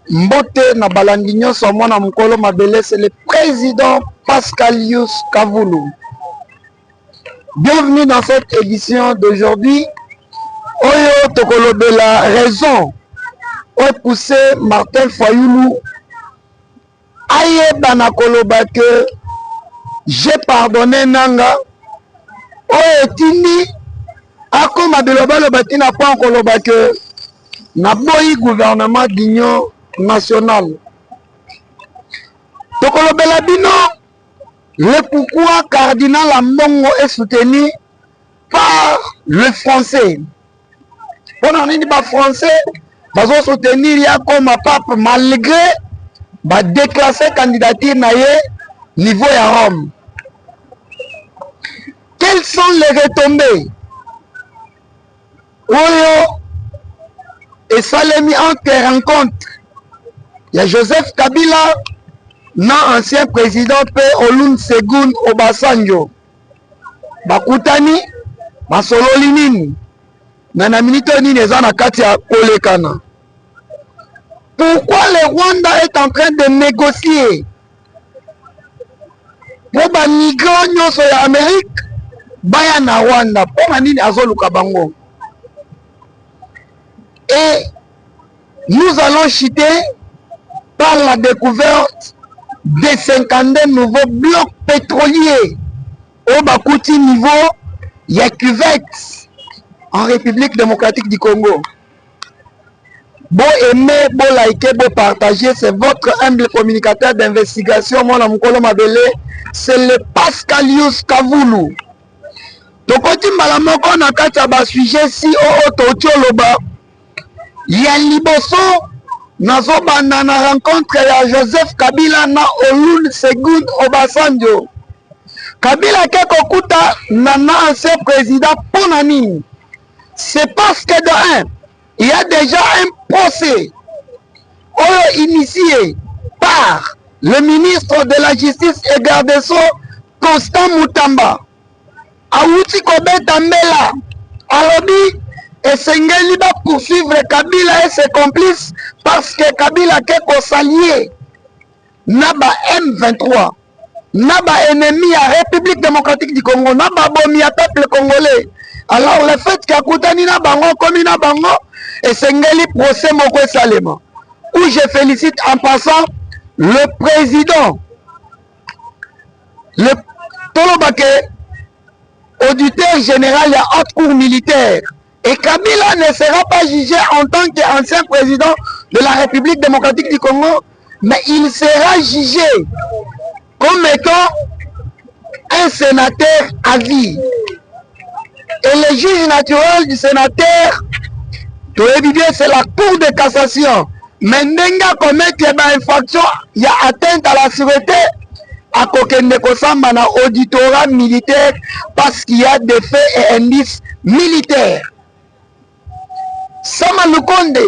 Mbote na balandinyo somona mukolo mabele, c'est le président Pascalius Kavulu. Bienvenue dans cette édition d'aujourd'hui. Oyo tokolobela raison oyo poussé Martin Fayulu aye bana koloba que j'ai pardonné nanga oyo tindi akoma bilobaloba tina pa koloba que naboyi gouvernement d'union nationale. Tokolobela bino le pourquoi cardinal Ambongo est soutenu par le français. Pendant nini ba français bazo soutenir ya comme pape malgré ba déclasser candidature na ye niveau ya Rome. Quelles sont les retombées? Oyo et Salemi entre rencontre. Il y a Joseph Kabila, na ancien président P. Olusegun Obasanjo. Bakutani, basololi nini. Nana minute nini ezana kati ya kolekana. Pourquoi le Rwanda est en train de négocier pour ba migrants nyonso ya Amérique baya na Rwanda? Pour nini azoluka bango? Et nous allons chuter par la découverte de 52 nouveaux blocs pétroliers au Bakouti niveau Yakuvette en République démocratique du Congo. Bon aimer, bon liker, bon partager, c'est votre humble communicateur d'investigation, mon amukolo mabele, c'est le Pascalius Kavulu. Tokoti malamoko na kati ya ba sujet si o totioloba. Ya liboso nazobanda na rencontre ya Joseph Kabila na Olusegun Obasanjo. Kabila ke kokuta na ancien président pona nini? C'est parce que de un, il y a déjà un procès initié par le ministre de la Justice et garde des Sceaux, Constant Mutamba. Awuti kobeta mbela alobi Esengeli va poursuivre Kabila et ses complices parce que Kabila est s'allier Naba M23, Naba ennemi à République démocratique du Congo, Naba bomi à peuple congolais. Alors le fait qu'il y a Koutani Nabango, comme Nabango, Esengeli procès Moko Salema, où je félicite en passant le président, le Tolobake, auditeur général de la haute cour militaire. Et Kabila ne sera pas jugé en tant qu'ancien président de la République démocratique du Congo, mais il sera jugé comme étant un sénateur à vie. Et le juge naturel du sénateur, c'est la Cour de cassation. Mais Nenga commet une infraction, il y a atteinte à la sûreté, à Kokende Kosamba na auditorat militaire parce qu'il y a des faits et indices militaires. Sama Lukonde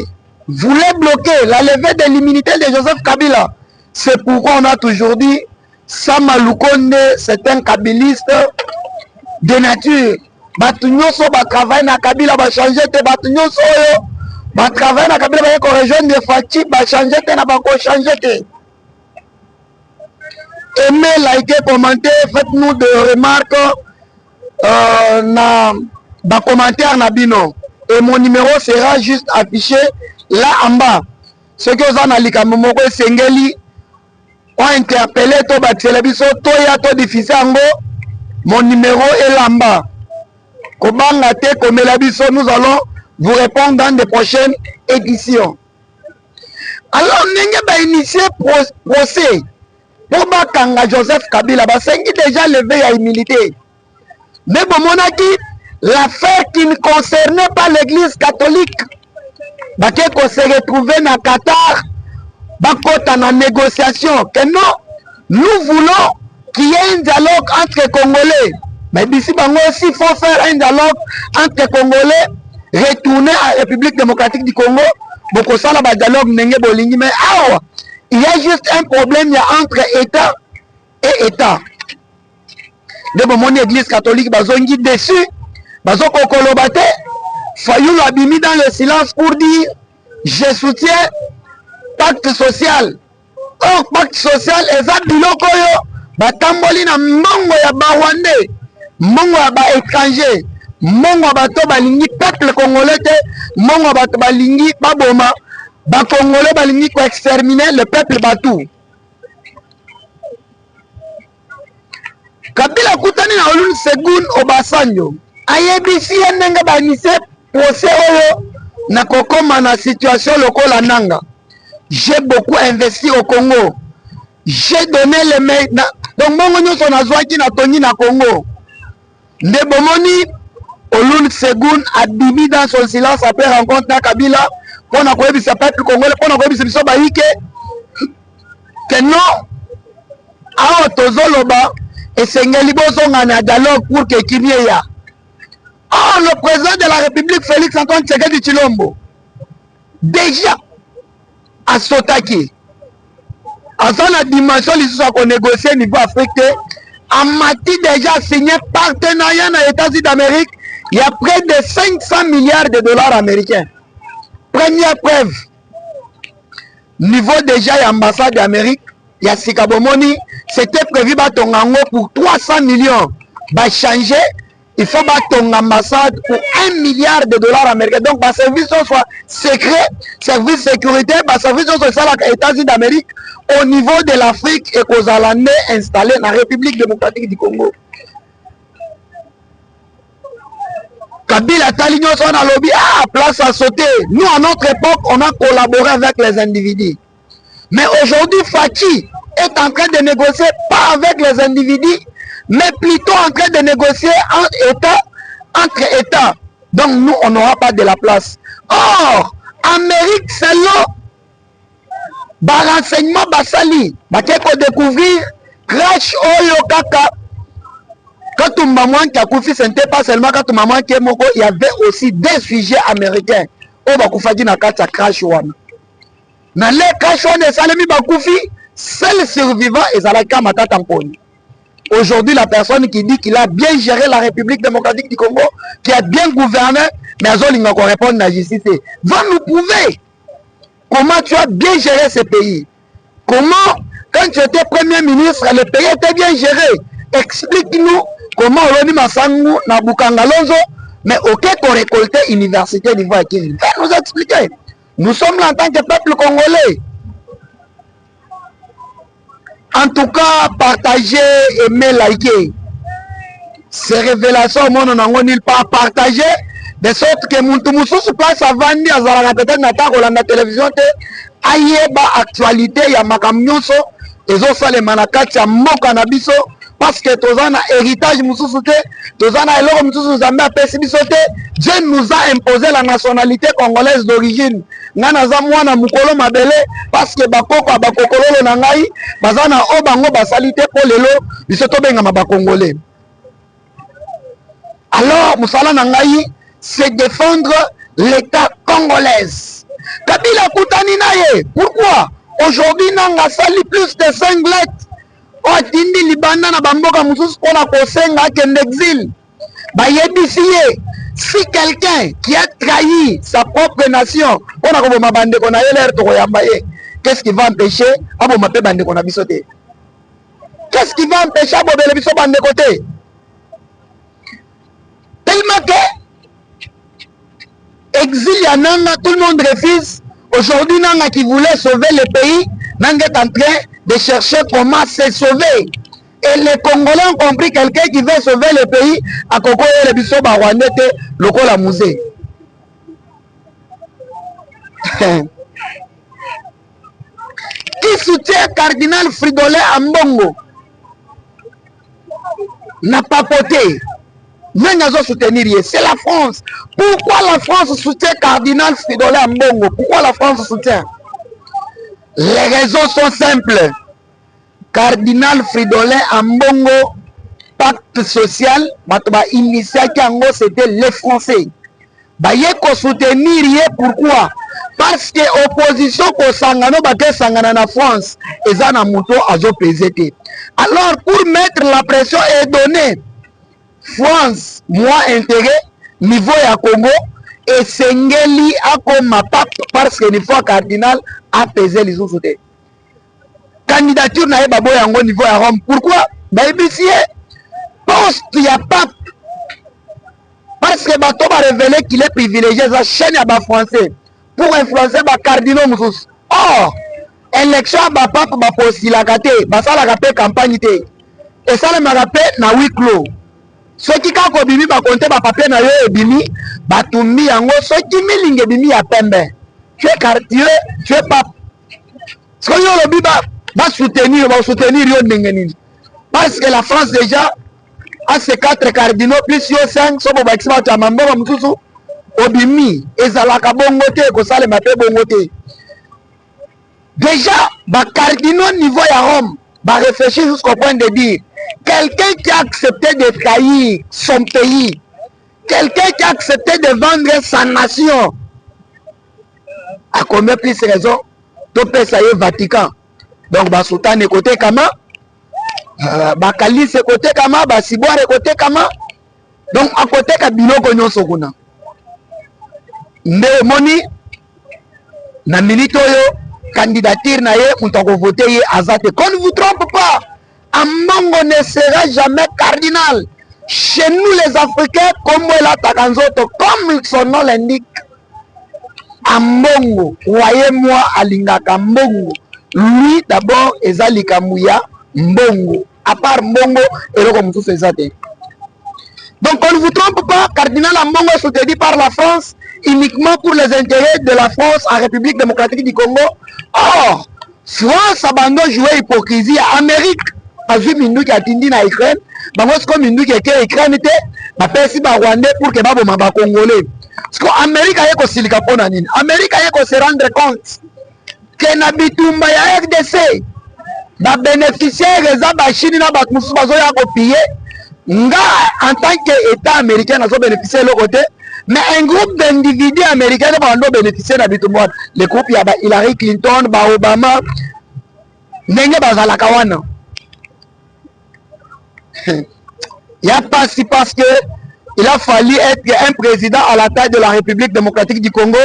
voulait bloquer la levée de l'immunité de Joseph Kabila. C'est pourquoi on a toujours dit Sama Lukonde, c'est un kabiliste de nature. Batunyoso ba travail na Kabila ba changer te batunyoso yo ba travail na Kabila ba ko rejoindre de Fati ba changer te na ba ko changer te. Aimez, likez, commentez, faites-nous des remarques na ba commentaire na bino. Et mon numéro sera juste affiché là en bas. Ceux qui ont analysé Momoko Sengeli ont interpellé to Batelebiso, to ya to diffusé ango. Mon numéro est là en bas. Comment la te comme Labiso, nous allons vous répondre dans de prochaines éditions. Alors, n'ayez pas initié procès pour Bakanga Joseph Kabila. Basengi déjà levé à humilité. Mais bon, mon acquis. L'affaire qui ne concernait pas l'église catholique, qu'on se retrouvait dans Qatar, dans la négociation, que non, nous voulons qu'il y ait un dialogue entre Congolais. Mais d'ici, aussi, il faut faire un dialogue entre Congolais, retourner à la République démocratique du Congo, beaucoup ça, là, dialogue, mais il y a juste un problème entre État et État. De mon église catholique, bazongi dessus. Bazoko Kolobate, Fayulu a mis dans le silence pour dire je soutiens pacte social. Or pacte social eza biloko oyo batamboli na mbongo ya Barwandais, mbongo ya baétranger, mbongo ya bato balingi peuple congolais te, mbongo ya bato balingi baboma bakongolais balingi koexterminer le peuple batou. Kabila kutani na Olusegun Obasanjo ayebisi ye ndenge banise procès oyo na kokoma na situation lokola nanga. J'ai beaucoup investi au Congo. J'ai donné les mains. Donc, mon nyonso nazwaki na toni na Congo. Nde bomoni Olusegun Abimi dans son silence après rencontre na Kabila pour na koyebisa peuple congolais, pour na koyebisa biso baike que non awa tozoloba esengeli bozonga na dialogue pour que kimie ya. Oh, le président de la République Félix Antoine Tshisekedi Tshilombo déjà à Sotaki, à la dimension lisusu à négocier niveau Afrique, a mati déjà signé partenariat dans les États-Unis d'Amérique, il y a près de 500 milliards de dollars américains. Première preuve, niveau déjà l'ambassade d'Amérique, il y a Sikabomoni, c'était prévu pour 300 millions, va changer. Il faut battre ton ambassade pour 1 milliard de dollars américains. Donc, le service soit secret, service sécurité, le service soit ça les États-Unis d'Amérique au niveau de l'Afrique et qu'aux Hollandais installés dans la République démocratique du Congo. Kabila Taligno son a lobby, place à sauter. Nous, à notre époque, on a collaboré avec les individus. Mais aujourd'hui, Fachi est en train de négocier pas avec les individus, mais plutôt en train de négocier entre États. Donc nous, on n'aura pas de la place. Or, Amérique, c'est là, renseignement Basali, va découvrir crash Oyo Kaka. Quand tout maman qui a confié, ce n'était pas seulement quand tout maman qui est moko, il y avait aussi des sujets américains. On va confier na kata crash one. Dans les crash one, salami bakoufi, seul survivant est à la kamata tamponi. Aujourd'hui, la personne qui dit qu'il a bien géré la République démocratique du Congo, qui a bien gouverné, mais il n'a pas répondu à la justice, va nous prouver comment tu as bien géré ce pays. Comment, quand tu étais Premier ministre, le pays était bien géré. Explique-nous comment Oloni Masangu na Bukangalonzo, mais auquel qu'on récoltait université niveau à Kiri. Va nous expliquer. Nous sommes là en tant que peuple congolais. En tout cas, partagez, aimez, likez. Ces révélations, on n'a nulle part partagé, de sorte que Mountoumousou se place à Vandi, à Zara, peut-être dans la télévision, ayeba actualité, il y a Makamnyonso, et autres les manakats, il y a Mokanabiso, parce que tous en héritage Moussouté, tous en alors Moussousambe a pessimisté, Dieu nous a imposé la nationalité congolaise d'origine. Nana zamwana mukolo mabele parce que bakoko bakokolo na ngai bazana obango basalite pour lelo bisoto benga mabakongolais. Alors musala na ngai c'est défendre l'état congolais. Kabila kutani naye. Pourquoi aujourd'hui nanga sali plus de 5 lettres. O tindi libanda na bamboka mususu pona kosenga kende exil. Bayebisiye. Si quelqu'un qui a trahi sa propre nation, qu'est-ce qui va empêcher Qu'est-ce qui va empêcher de côté? Tellement que exil Nanga, tout le monde refuse. Aujourd'hui, Nanga qui voulait sauver le pays, Nanga est en train de chercher comment se sauver. Et les Congolais ont compris quelqu'un qui veut sauver le pays à Koko et le Bisso Barwandais, le Kola Musée. Qui soutient Cardinal Fridolin Ambongo n'a pas voté. C'est la France. Pourquoi la France soutient Cardinal Fridolin Ambongo? Pourquoi la France soutient? Les raisons sont simples. Cardinal Fridolin Ambongo, pacte social, c'était les Français. Bayeko soutenir, pourquoi? Parce que l'opposition ko sangano bate sangana na France, ezana muto azo PZT. Alors pour mettre la pression et donner France, moi intérêt, niveau ya Congo, et Sengeli a comme pacte parce que une fois cardinal apaiser les autres. Candidature na babo yango niveau à Rome. Pourquoi? Poste il y a pape. Parce que bato va révéler qu'il est privilégié sa chaîne à bas français pour influencer ba cardinaux musus. Or élection ba pape ba postila kate, ba sala kapé campagne té. Et ça le marapé na huis clos. Ceux qui quand bimi ba compter ba papier na yo e bimi, ba tumbi yango ceux qui milinge bimi ya pembe. Tu es quartier, tu es pape. Ce que yo le bi va soutenir yo ndengeni. Parce que la France déjà a ces 4 cardinaux plus yo 5 so bo ba kisima ta mambo ba mususu obimi ezalaka bongo te ko sale mape bongo te. Déjà ba cardinaux niveau ya Rome va réfléchir jusqu'au point de dire quelqu'un qui a accepté de trahir son pays, quelqu'un qui a accepté de vendre sa nation, à combien plus raison de payer le Vatican. Donc, bah, Sultan est côté Kama, bah, Kalis est côté Kama, bah, Siboire est côté Kama. Donc, à côté Kabilo Gonyo Sokuna. Mais moni, na milito yo, candidature na ye, on t'a voté ye azate. Qu'on ne vous trompe pas. Amongo ne sera jamais cardinal. Chez nous les Africains, comme la Takanzoto, comme son nom l'indique, Amongo, voyez-moi Alingaka Mbongo. Lui d'abord, Ezalika Mouya, Mbongo. À part Mbongo, et le comme tout c'est ça. Donc on ne vous trompe pas, cardinal Mbongo est soutenu par la France, uniquement pour les intérêts de la France en République démocratique du Congo. Or, France abandonne jouer hypocrisie à Amérique. Azui mindu qui atindi na Ukraine, bango siko mindu qui est Ukraine te, ba pesi ba Rwandais pour que ba boma ba Congolais. Parce que Amérique aye ko silika pona nini? Amérique aye ko se rendre compte que na bitumba ya RDC ba bénéficiaires za ba Chine na ba musu bazo ya ko piller. Nga en tant que État américain nazo bénéficier le côté, mais un groupe d'individus américains ba ndo bénéficier na bitumba. Le groupe ya ba Hillary Clinton, ba Obama, ndenge bazalaka wana. Il n'y a pas si parce que il a fallu être un président à la tête de la République démocratique du Congo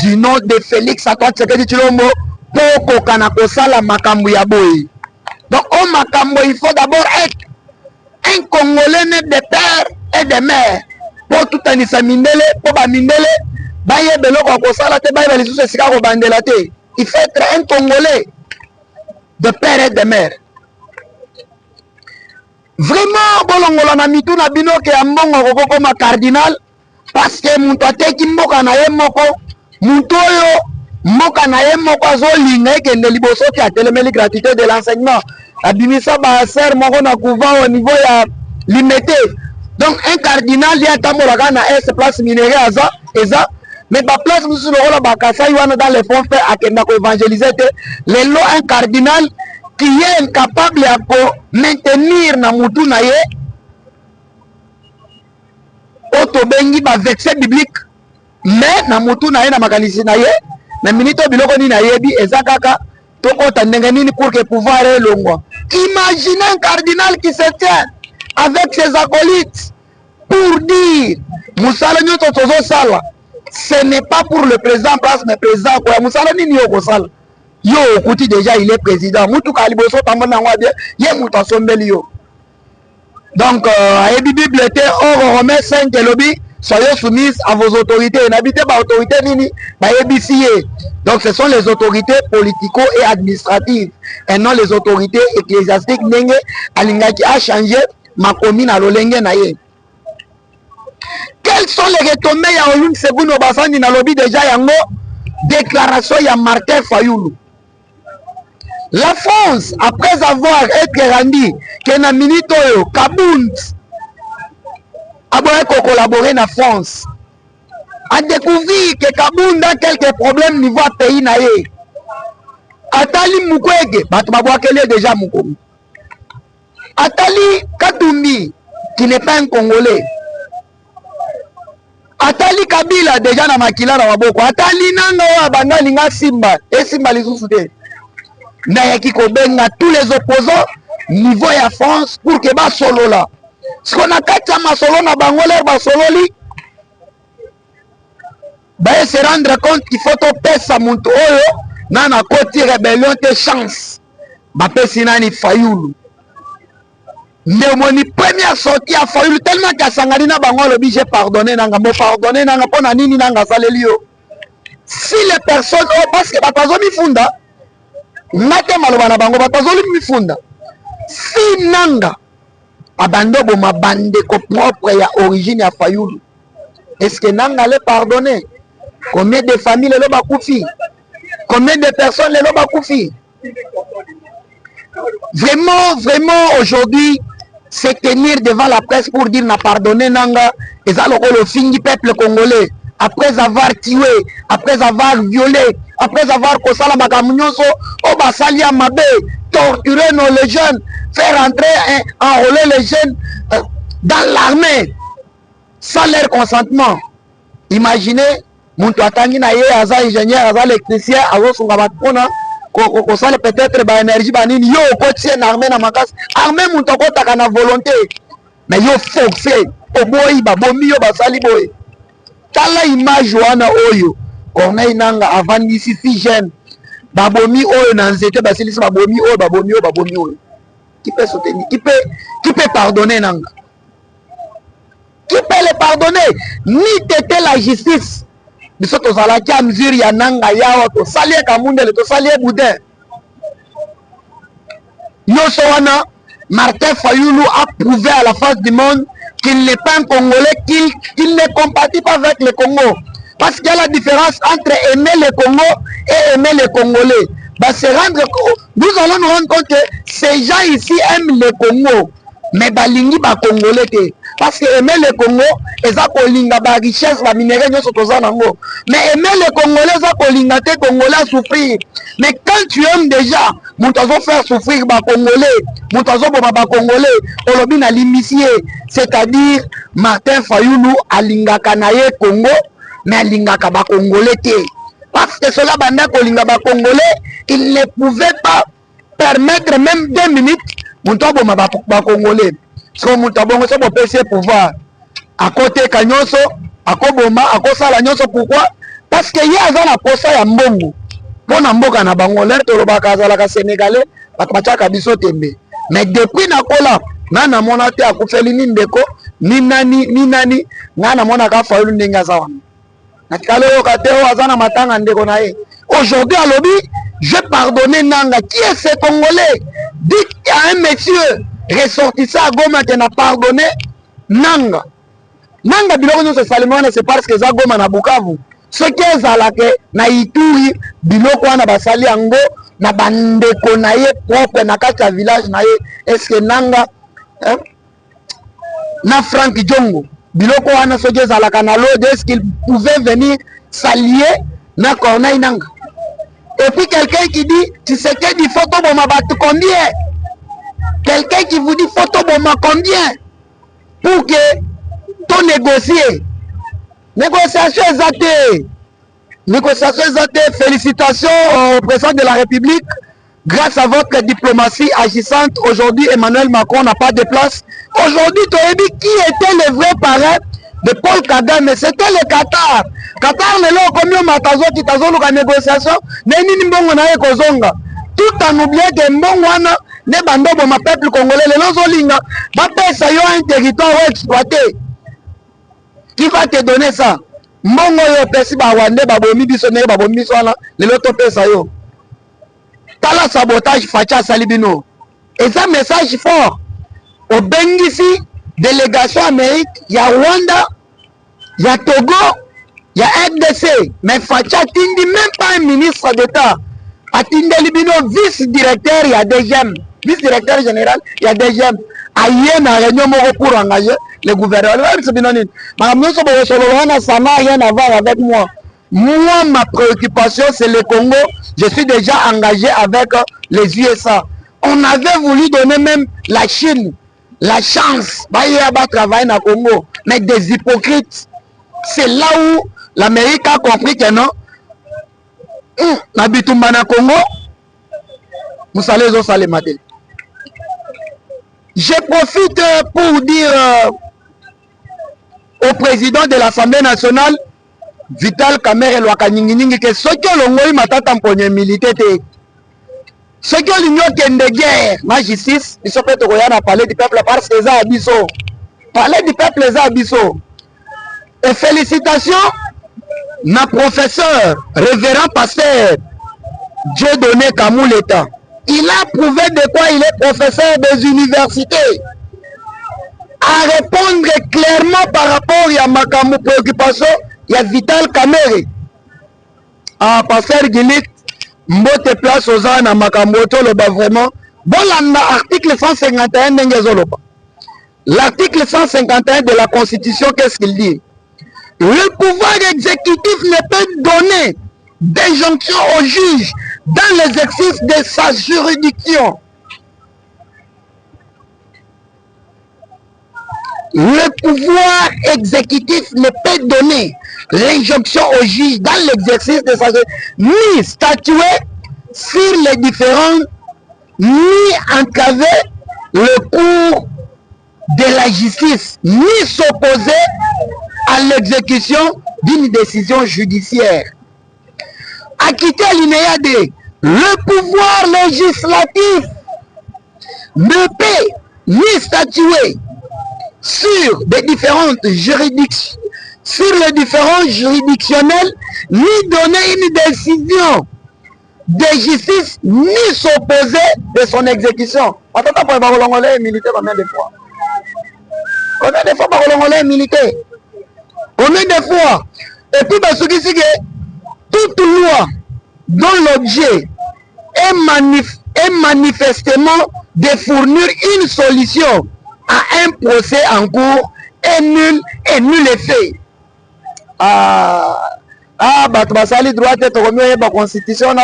du nom de Félix Antoine Tshisekedi Tshilombo pour kokanako sala makambo ya boy. Donc au makambo il faut d'abord être un Congolais né de père et de mère pour tout anisa mindele pour ba mindele ba yebelo ko sala te ba yebeli sous sika ko bandela te. Il faut être un Congolais de père et de mère. Vraiment, bolongola na mitu na bino ke ambongo koko koma cardinal parce que muntu ateki mboka na ye moko muntu oyo mboka na ye moko azolinga ekende liboso ti atelemeli gratuité de l'enseignement abimisa ba ser moko na couvent au niveau ya limité. Donc un cardinal li atambolaka na S place minéré aza eza mais ba place musu lokola ba kasai wana dans les fonds fait akenda ko évangéliser te lelo un cardinal qui est incapable de maintenir na mutu na ye otobengi ba verset biblique mais na mutu na ye na makanisi na ye na minito biloko ni na yebi ezakaka tokota ndenge nini pour que pouvoir elongwa. Imaginez un cardinal qui se tient avec ses acolytes pour dire musala nyoto tozo sala ce n'est pas pour le président place mais président quoi musala nini yoko sala yo okuti déjà il est président mutu kaliboso tamona ngwa bien ye mutu asombeli yo. Donc ayebi bible te or Romains 5 elobi soyez soumis à vos autorités n'habitez pas autorité nini ba yebisi ye. Donc ce sont les autorités politico et administratives et non les autorités ecclésiastiques ndenge alingaki a changé makomi na lolenge na ye. Quelles sont les retombées ya Olusegun Segun Obasanjo na lobi déjà yango déclaration ya Martin Fayulu. La France, après avoir été rendu que na minute oyo Kabound a collaboré na France, a découvert que Kabound a quelques problèmes niveau pays na ye. Atali Mukwege, Batubabwakele déjà Mukomi. Atali Katumbi, qui n'est pas un Congolais. Atali Kabila déjà na makila na maboko. Atali nanga wa banda linga Simba, et Simba lisusu te. Na yaki kobenga tous les opposants niveau ya France pour que ba solo là. Ce qu'on a katia ma solo na bangole ba sololi. Ba se rendre compte qu'il faut to pesa muntu oyo nana koti rébellion te chance bapesi nani Fayulu nde moni première sortie à Fayulu tellement kasangani na bango lobi j'ai pardonné nanga mo pardonné nanga pona nini nanga saleli yo si les personnes oh, parce que batazo mifunda ngate maloba na bango batazo mifunda si nanga abando boma bandeko propre ya origine ya Fayulu est-ce que nanga le pardonner? Combien de familles le bakoufi? Combien de personnes le bakoufi? Vraiment aujourd'hui c'est tenir devant la presse pour dire n'a pardonné nanga et ça le fin du peuple congolais après avoir tué, après avoir violé, après avoir kosala bakamunyoso au basali à mabe, torturer nos les jeunes, faire entrer enrôler les jeunes dans l'armée sans leur consentement. Imaginez muntu atangi na ye aza ingénieur aza électricien azosunga batona kosala peut-être ba énergie banini yo kotie na armée na makasi armée muntu akotaka na volonté mais yo forcé oboyi babomi yo basali boye tala image wana oyo Corneille nanga avandisi si jeune babomi oyo na nzete basilisi babomi oyo qui peut soutenir qui peut pardonner nanga qui peut le pardonner ni tete la justice biso tozalaki à mesure ya nanga yawa tosali kamundele tosali boudin nyonso wana Martin Fayulu a prouvé à la face du monde qu'il n'est pas un Congolais, qu'il ne compatit pas avec le Congo. Parce qu'il y a la différence entre aimer le Congo et aimer les Congolais. Bah, nous allons nous rendre compte que ces gens ici aiment le Congo, mais balingi ba Congolais. Parce que aimer le Congo, ils ont kolinga ba richesse, ba minerai, mais aimer le Congolais, ils ont kolinga te Congolais souffrir. Mais quand tu aimes déjà, mon tazo faire souffrir ba Congolais, mon tazo ba Congolais, olobina l'immiscier, c'est-à-dire Martin Fayulu alinga kanaye Congo, mais alinga ba Congolais te. Parce que cela banda kolinga ba Congolais, il ne pouvait pas permettre même 2 minutes, mon tazo ba Congolais. So mutabongo so bopesi pouvoir à côté kanyonso akoboma akosala nyonso pourquoi parce que ye azala posa ya mbongo pona mboka na bango l'air to lobaka azala ka sénégalais bakachaka biso tembe mais depuis na kola nana mona te akufeli ni ndeko ni nani ngana mona ka Fayulu ndenge za wana nakalo yo kateo azana matanga ndeko na ye aujourd'hui alobi je pardonner nanga qui est ce Congolais dit à un monsieur ressortissant à Goma qui n'a pardonné nanga biloko nyonso esalemi wana c'est parce que eza Goma na Bukavu soki ezalaka na Ituri biloko wana basali yango na bandeko na ye propre na kati ya village na ye est-ce que nanga na Frank Djongo biloko wana soki ezalaka na lode est-ce qu'il pouvait venir s'allier na Corneille nanga et puis quelqu'un qui dit tu sais que dit photo boma batu combien. Quelqu'un qui vous dit photo bomba combien pour que ton négocier. Négociation exacte. Négociation exacte. Félicitations au président de la République. Grâce à votre diplomatie agissante, aujourd'hui Emmanuel Macron n'a pas de place. Aujourd'hui, tu as dit qui était le vrai parrain de Paul Kagame, c'était le Qatar. Qatar n'est là comme un matazo qui t'a zonga la négociation. N'est-ce mbongo na ekozonga. Tout en oubliant que mbongo ne bando ma peuple congolais les lozolinga ba pesa yo un territoire exploité. Qui va te donner ça? Mbongo yo pesi ba wande ba bomi biso ne ba bomi biso na le loto pesa yo. Tala sabotage facha salibino. Et ça message fort. Au Bengisi délégation Amérique, il y a Rwanda, il y a Togo, il y a RDC, mais facha tindi même pas un ministre d'État. Atinde libino vice-directeur, il y a DGM. Vice-directeur général, il y a DGM. Aïe na réunion pour engager le gouvernement. Ça n'a rien à voir avec moi. Moi, ma préoccupation, c'est le Congo. Je suis déjà engagé avec les USA. On avait voulu donner même la Chine la chance de travailler dans le Congo. Mais des hypocrites. C'est là où l'Amérique a compris que non. Nabitumba na Congo, vous allez au salé matin. Je profite pour dire au président de l'Assemblée nationale Vital Kamerhe lwaka nyingi que ceux qui ont matata mponye milité te. Ceux qui ont l'union de guerre, ma justice, ils sont peut-être au palais du peuple parce que ça abisso. Palais du peuple les abisso. Et félicitations, ma professeur, révérend pasteur, Dieudonné Kamouleta. Il a prouvé de quoi il est professeur des universités. À répondre clairement par rapport à ma préoccupation, il y a Vital Kamerhe. Ah, pasteur Gilit, mbote place aux ans à Makamoto, le bas vraiment. Bon, l'article 151 d'Engezolopa. L'article 151 de la Constitution, qu'est-ce qu'il dit? Le pouvoir exécutif ne peut donner d'injonction au juge dans l'exercice de sa juridiction. Le pouvoir exécutif ne peut donner l'injonction au juge dans l'exercice de sa juridiction, ni statuer sur les différents, ni entraver le cours de la justice, ni s'opposer à l'exécution d'une décision judiciaire. À quitter l'alinéa D, le pouvoir législatif ne peut ni statuer sur des différentes juridictions, sur les différents juridictionnels, ni donner une décision de justice, ni s'opposer de son exécution. Attends, pour les Congolais militaires, combien de fois? Combien de fois par les Congolais militaires? Combien de fois? Et puis, ce qui c'est que toute loi dont l'objet est manifestement de fournir une solution à un procès en cours est nul effet. Batbasali droit d'être remis à la constitution, il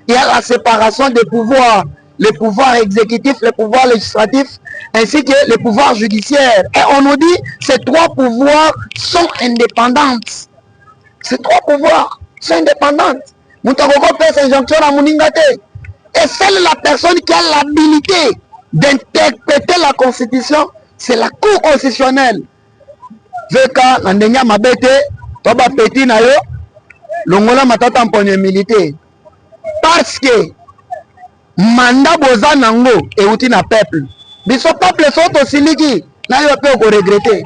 y a la séparation des pouvoirs, le pouvoir exécutif, le pouvoir législatif, ainsi que le pouvoir judiciaire. Et on nous dit que ces trois pouvoirs sont indépendants. Ces trois pouvoirs sont indépendants. Et seule la personne qui a l'habilité d'interpréter la Constitution, c'est la Cour constitutionnelle. Veka nandenya mabete toba petit na yo longola matata mponye milité parce que mandat boza nango e uti na peuple biso peuple soto siliki na yo pe ko regretter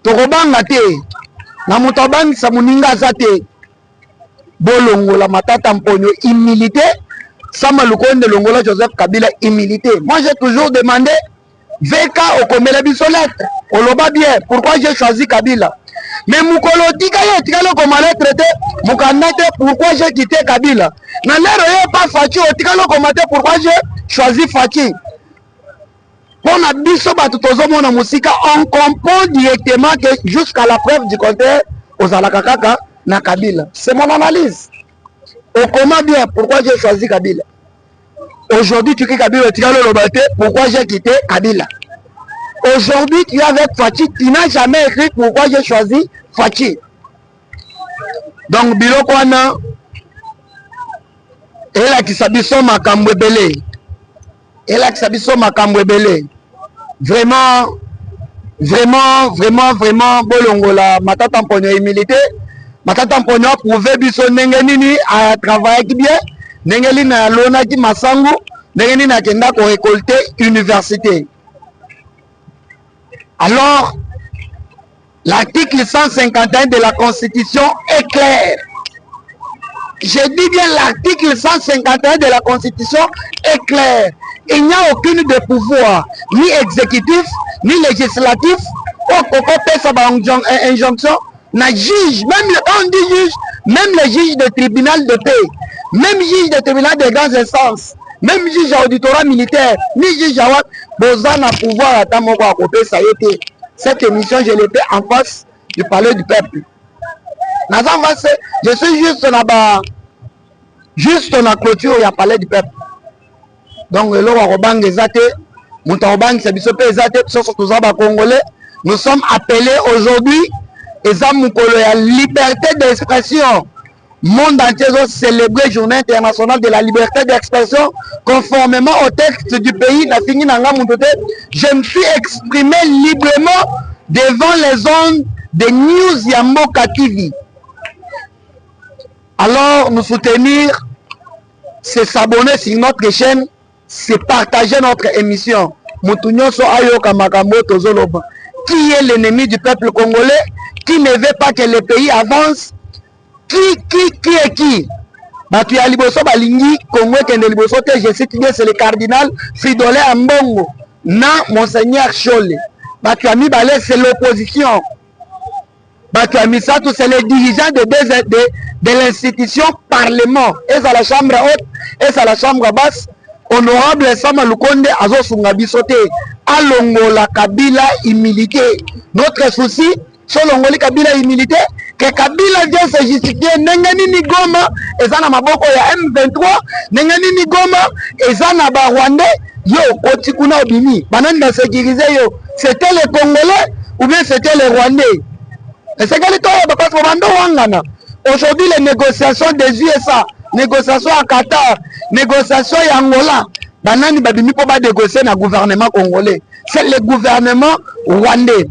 to kobanga te na mutabani sa muninga zate bolongola matata mponyo immunité sama lukonde longola Joseph Kabila immunité. Moi j'ai toujours demandé Veka okomela biso lettre oloba bien pourquoi j'ai choisi Kabila, mais mukolo tika yo tikalo koma lettre te mukandate pourquoi j'ai quitté Kabila na lero yo pas Fachi otikalo koma te pourquoi j'ai choisi Fachi. Pour na biso batu tozomona musika on comprend directement que jusqu'à la preuve du contraire ozalaka kaka na Kabila. C'est mon analyse. Okoma bien pourquoi j'ai choisi Kabila. Aujourd'hui, tu quittes Kabila, tu as le lobaté, pourquoi j'ai quitté Kabila. Aujourd'hui, tu es avec Fachi, tu n'as jamais écrit pourquoi j'ai choisi Fachi. Donc, Bilokwana, elle a qui s'habille Makambwebele. Elle a qui s'habille Makambwebele. Vraiment, Bolongola, Matata Mponyo humilité. Matata Mponyo a prouvé Biso Nengenini à travailler bien. Nengeli na lona ki masangu, nengeli na kenda ko récolter université. Alors, l'article 151 de la Constitution est clair. Je dis bien l'article 151 de la Constitution est clair. Il n'y a aucune de pouvoir, ni exécutif, ni législatif, au peut sa injonction, na juge, même quand on dit juge, même les juges de tribunal de paix. Même juge de tribunal de grandes instances, même juge auditorat militaire, ni juge à besoin de pouvoir attendre à côté, ça y était. Cette émission, je l'ai fait en face du palais du peuple. Je suis juste là-bas, juste dans la clôture, il y a palais du peuple. Donc, le Robang Ezate, Moutarobang, c'est Bissopé Ezate, Congolais. Nous sommes appelés aujourd'hui, la liberté d'expression. Monde entier a célébré Journée internationale de la liberté d'expression conformément au texte du pays. Je me suis exprimé librement devant les ondes de News Yamboka TV. Alors, nous soutenir, c'est s'abonner sur notre chaîne, c'est partager notre émission. Qui est l'ennemi du peuple congolais? Qui ne veut pas que le pays avance? Qui est qui? Batu ya liboso balingi Congo kende liboso te, je cite bien, c'est le cardinal Fridolin Ambongo na Monseigneur Chole. Batu ya mibale, c'est l'opposition. Batu ya misato, c'est les dirigeants de l'institution Parlement. Et à la chambre haute, et à la chambre basse, honorable Sama Lukonde azo sunga bisote. Alongola Kabila humilité. Notre souci, sur l'ongoli Kabila humilité, que Kabila vient se justifier. Nengani ni Goma, ezana maboko ya M23, nengani ni Goma, ezana ba Rwandais, yo, otikuna obimi, banani na sécuriser yo, c'était les Congolais ou bien c'était les Rwandais. Et c'est que les Congolais, parce que Rwanda wangana. Aujourd'hui, les négociations des USA, négociations à Qatar, négociations à Angola, banani babimi pour ba négocier na gouvernement congolais. C'est le gouvernement rwandais.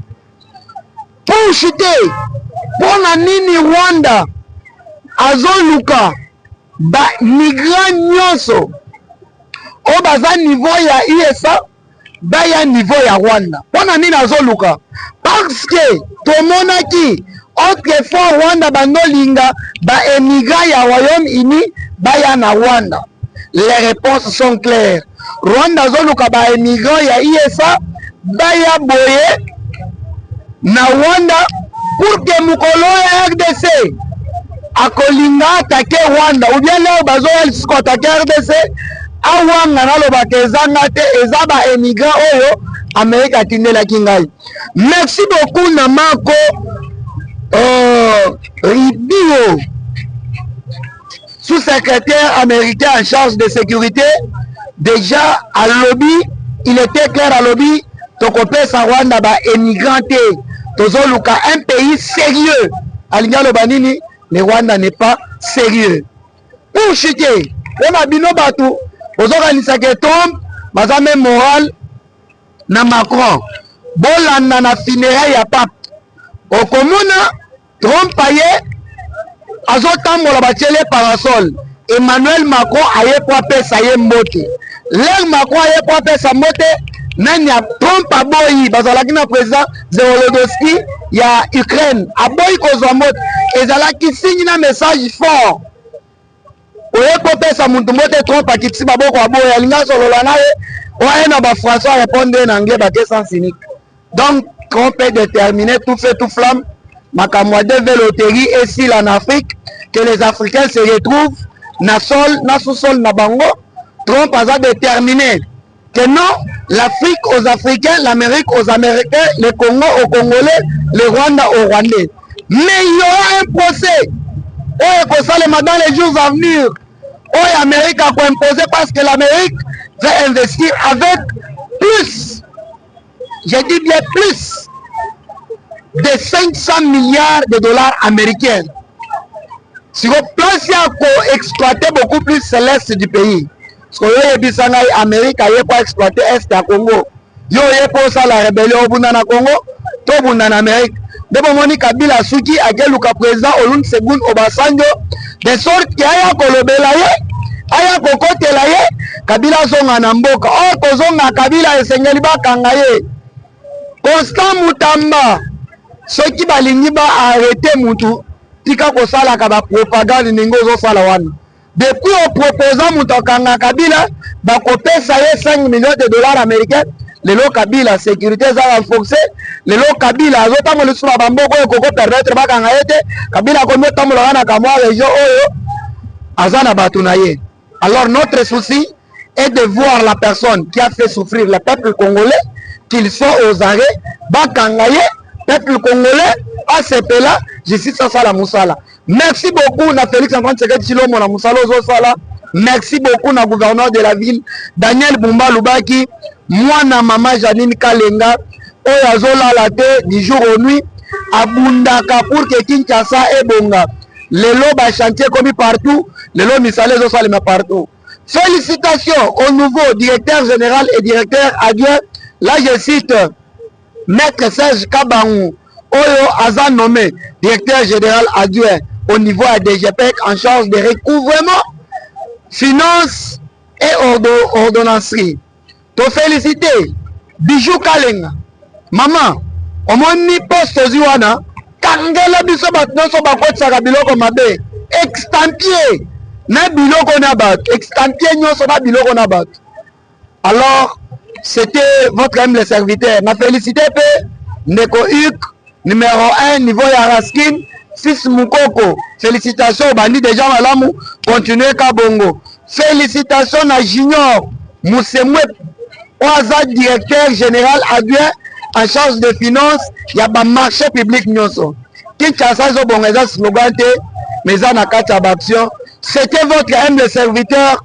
Pour chuter, pour la nini Rwanda, azoluka, ba migrant nyonso, o baza niveau ya ISA, ba ya niveau ya Rwanda. Pour la nini azoluka, parce que tomonaki, autrefois Rwanda banolinga, ba émigrant ya Royaume-Uni, ba ya na Rwanda. Les réponses sont claires. Rwanda azoluka ba émigrant ya ISA, ba ya boye, na Rwanda pour que mukolo ya RDC akolinga atake Rwanda ou bien leo bazo elisiko atake RDC awanga naloba kezanga te eza ba émigrant oyo Amerika tindelaki ngai. Merci beaucoup na Mako Ribio, sous-secrétaire américain en charge de sécurité. Déjà à lobby, il était clair à lobby, tokopé sa Rwanda ba émigranté. Tozoluka un pays sérieux. Alinga lobanini, le Rwanda n'est pas sérieux. Pour chuter, on a bino batu, aux organisations qui tombent, bazame moral, na Macron. Bolanda na funérailles ya pape. Au commun, Trump paye, azotambola batiele parasol. Emmanuel Macron aye kwa pesa ye mbote. L'air Macron aye kwa pesa mbote. Nani ya Trump aboyi bazalaki na président Zelensky ya Ukraine aboyi kozwa mbote ezalaki signe na message fort oye ko pesa muntu mbote Trump akitisi baboko aboyi alinga solola naye oye na ba François répondre na anglais bake sans cynique. Donc on peut déterminer tout fait tout flamme makamwa de veloterie et si en Afrique que les Africains se retrouvent na sol na sous-sol na bango. Trump a déterminé que non, l'Afrique aux Africains, l'Amérique aux Américains, le Congo aux Congolais, le Rwanda aux Rwandais. Mais il y aura un procès. Dans les jours à venir, l'Amérique a imposé parce que l'Amérique va investir avec plus, je dis bien plus, de 500 milliards de dollars américains. Si vous pensez à exploiter beaucoup plus l'est du pays, parce que l'Amérique a pas exploité l'Est à Congo. Yo pour ça la rébellion au Bunda na Congo, tout Bunda na Amérique. Depuis Moni Kabila Suki a quel le président Olusegun Obasanjo, de sorte qu'il y a kolobela ye, aya kokote la ye, Kabila zonga na mboka. Oh kozonga Kabila esengeli ba kangaye. Constant Mutamba, ceux qui balingi ba arrêter mutu, tika ko sala ka ba propagande ningo zo sala wana. Depuis au proposant Moutokanga Kabila, bakopesa ye 5 millions de dollars américains, le lo Kabila sécurité za renforcée, le lo Kabila azotamo le suma bamboko koko permettre bakanga yete, Kabila komo tamola na kamwa région oyo azana batunaye. Alors notre souci est de voir la personne qui a fait souffrir le peuple congolais, qu'il soit aux arrêts, bakanga ye, peuple congolais, à ce là, justice à la Moussala. Merci beaucoup na Félix Antoine Tshisekedi Tshilombo na Moussala Ozosala. Merci beaucoup na gouverneur de la ville Daniel Bumba Lubaki, moi na maman Janine Kalenga, oyazola la te du jour au nuit, abundaka pour que Kinshasa et Bonga. Lelo ba chantier comme partout, lelo misale Ozosala partout. Félicitations au nouveau directeur général et directeur adjoint. Là je cite Maître Serge Kabangou. Oyo Aza nommé directeur général adjoint au niveau à DGPEC en charge de recouvrement, finance et ordonnancerie. To félicité Bijou Kalenga. Maman, on m'a mis poste ziwana. Kangela biso bat nyonso bakotisaka biloko mabe. Extampier na biloko na bat. Extampier nyonso na biloko na bat. Alors, c'était votre humble serviteur. Ma félicité pe Neko Huk, numéro 1, niveau Yaraskin, 6 Mukoko. Félicitations, bandi déjà malamu, continuez Kabongo. Félicitations à Junior Moussemwe, Oaza, directeur général adjoint en charge de finances, il y a un marché public nyonso. Kinshasa zo bongeza slogan te, mais en a 4 action. C'était votre humble serviteur